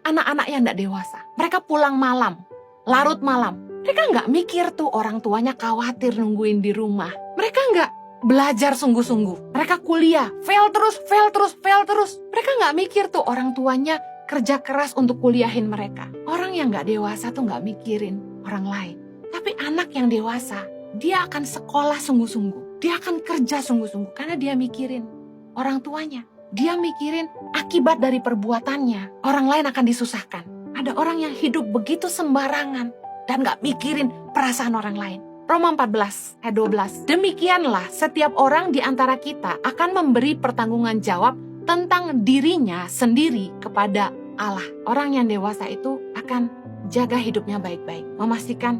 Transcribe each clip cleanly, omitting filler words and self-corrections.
Anak-anak yang tidak dewasa, mereka pulang malam, larut malam. Mereka nggak mikir tuh orang tuanya khawatir nungguin di rumah. Mereka nggak belajar sungguh-sungguh. Mereka kuliah, fail terus. Mereka nggak mikir tuh orang tuanya kerja keras untuk kuliahin mereka. Orang yang nggak dewasa tuh nggak mikirin orang lain. Tapi anak yang dewasa, dia akan sekolah sungguh-sungguh. Dia akan kerja sungguh-sungguh karena dia mikirin orang tuanya. Dia mikirin akibat dari perbuatannya. Orang lain akan disusahkan. Ada orang yang hidup begitu sembarangan dan gak mikirin perasaan orang lain. Roma 14 ayat 12. Demikianlah setiap orang di antara kita akan memberi pertanggungan jawab tentang dirinya sendiri kepada Allah. Orang yang dewasa itu akan jaga hidupnya baik-baik. Memastikan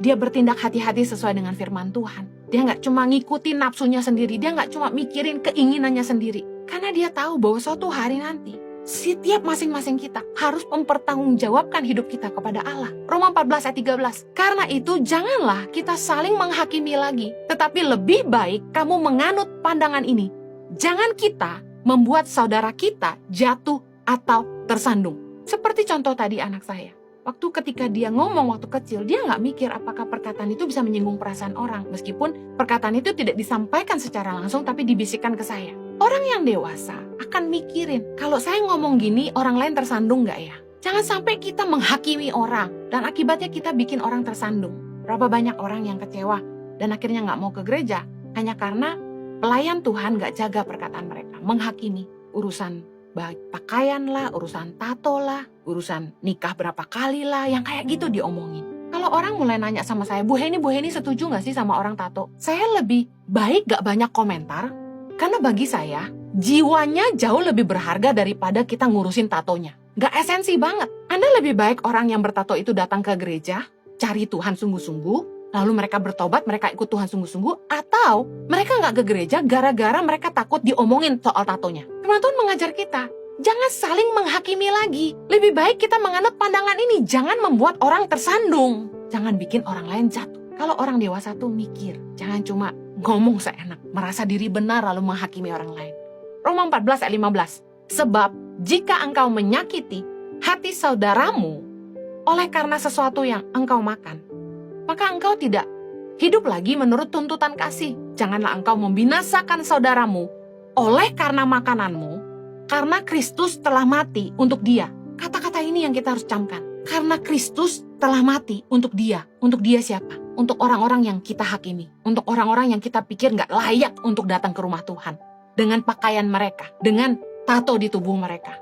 dia bertindak hati-hati sesuai dengan firman Tuhan. Dia gak cuma ngikutin nafsunya sendiri. Dia gak cuma mikirin keinginannya sendiri. Karena dia tahu bahwa suatu hari nanti setiap masing-masing kita harus mempertanggungjawabkan hidup kita kepada Allah. Roma 14 ayat 13. Karena itu janganlah kita saling menghakimi lagi, tetapi lebih baik kamu menganut pandangan ini. Jangan kita membuat saudara kita jatuh atau tersandung. Seperti contoh tadi anak saya. Waktu ketika dia ngomong waktu kecil, dia nggak mikir apakah perkataan itu bisa menyinggung perasaan orang. Meskipun perkataan itu tidak disampaikan secara langsung, tapi dibisikkan ke saya. Orang yang dewasa akan mikirin, kalau saya ngomong gini, orang lain tersandung nggak ya? Jangan sampai kita menghakimi orang, dan akibatnya kita bikin orang tersandung. Berapa banyak orang yang kecewa, dan akhirnya nggak mau ke gereja, hanya karena pelayan Tuhan nggak jaga perkataan mereka. Menghakimi urusan pakaian lah, urusan tato lah, urusan nikah berapa kali lah, yang kayak gitu diomongin. Kalau orang mulai nanya sama saya, Bu Heni setuju gak sih sama orang tato? Saya lebih baik gak banyak komentar, karena bagi saya, jiwanya jauh lebih berharga daripada kita ngurusin tatonya. Gak esensi banget. Anda lebih baik orang yang bertato itu datang ke gereja, cari Tuhan sungguh-sungguh, lalu mereka bertobat, mereka ikut Tuhan sungguh-sungguh, atau mereka gak ke gereja gara-gara mereka takut diomongin soal tatonya. Firman Tuhan mengajar kita, jangan saling menghakimi lagi. Lebih baik kita menganut pandangan ini, jangan membuat orang tersandung. Jangan bikin orang lain jatuh. Kalau orang dewasa tuh mikir, jangan cuma ngomong seenak, merasa diri benar lalu menghakimi orang lain. Roma 14 ayat 15. Sebab jika engkau menyakiti hati saudaramu oleh karena sesuatu yang engkau makan, maka engkau tidak hidup lagi menurut tuntutan kasih. Janganlah engkau membinasakan saudaramu oleh karena makananmu, karena Kristus telah mati untuk dia. Kata-kata ini yang kita harus camkan. Karena Kristus telah mati untuk dia. Untuk dia siapa? Untuk orang-orang yang kita hakimi. Untuk orang-orang yang kita pikir gak layak untuk datang ke rumah Tuhan. Dengan pakaian mereka, dengan tato di tubuh mereka,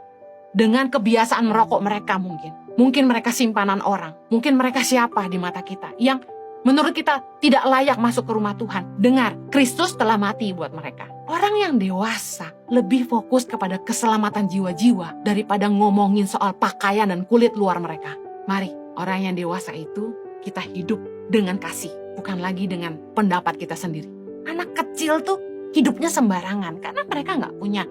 dengan kebiasaan merokok mereka mungkin. Mungkin mereka simpanan orang. Mungkin mereka siapa di mata kita yang menurut kita tidak layak masuk ke rumah Tuhan. Dengar, Kristus telah mati buat mereka. Orang yang dewasa lebih fokus kepada keselamatan jiwa-jiwa daripada ngomongin soal pakaian dan kulit luar mereka. Mari, orang yang dewasa itu kita hidup dengan kasih, bukan lagi dengan pendapat kita sendiri. Anak kecil tuh hidupnya sembarangan karena mereka nggak punya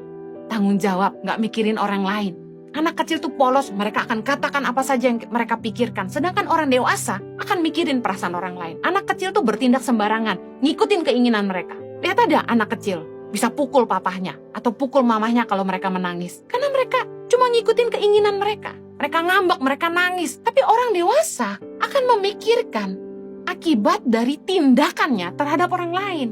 tanggung jawab, nggak mikirin orang lain. Anak kecil tuh polos, mereka akan katakan apa saja yang mereka pikirkan. Sedangkan orang dewasa akan mikirin perasaan orang lain. Anak kecil tuh bertindak sembarangan, ngikutin keinginan mereka. Lihat ada anak kecil, bisa pukul papahnya atau pukul mamahnya kalau mereka menangis. Karena mereka cuma ngikutin keinginan mereka. Mereka ngambek, mereka nangis. Tapi orang dewasa akan memikirkan akibat dari tindakannya terhadap orang lain.